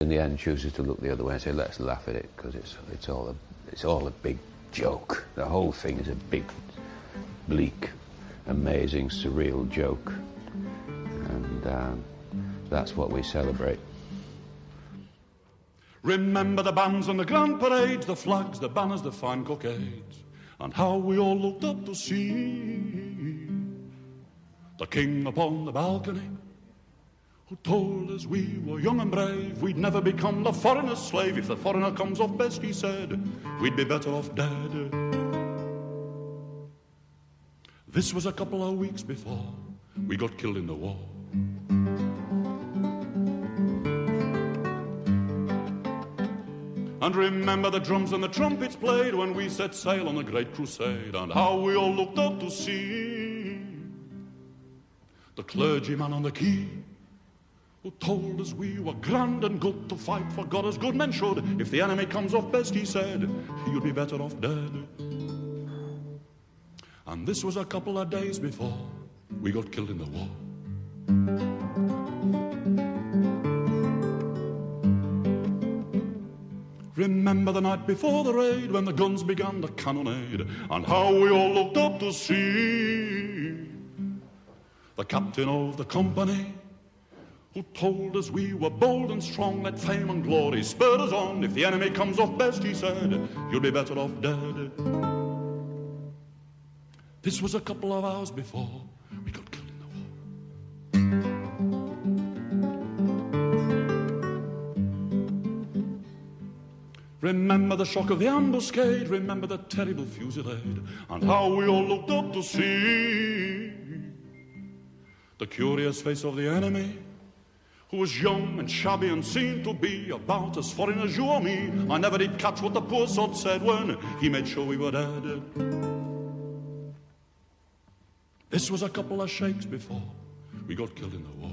In the end, chooses to look the other way and say, let's laugh at it, because it's all a big joke. The whole thing is a big, bleak, amazing, surreal joke. And that's what we celebrate. Remember the bands and the grand parades, the flags, the banners, the fine cockades, and how we all looked up to see the king upon the balcony, who told us we were young and brave, we'd never become the foreigner's slave. If the foreigner comes off best, he said, we'd be better off dead. This was a couple of weeks before we got killed in the war. And remember the drums and the trumpets played when we set sail on the great crusade, and how we all looked up to see the clergyman on the quay, who told us we were grand and good to fight for God as good men should. If the enemy comes off best, he said, you'll be better off dead. And this was a couple of days before we got killed in the war. Remember the night before the raid, when the guns began the cannonade, and how we all looked up to see the captain of the company, who told us we were bold and strong, that fame and glory spurred us on. If the enemy comes off best, he said, you'll be better off dead. This was a couple of hours before we got killed in the war. Remember the shock of the ambuscade, remember the terrible fusillade, and how we all looked up to see the curious face of the enemy, who was young and shabby and seemed to be about as foreign as you or me. I never did catch what the poor sod said when he made sure we were dead. This was a couple of shakes before we got killed in the war.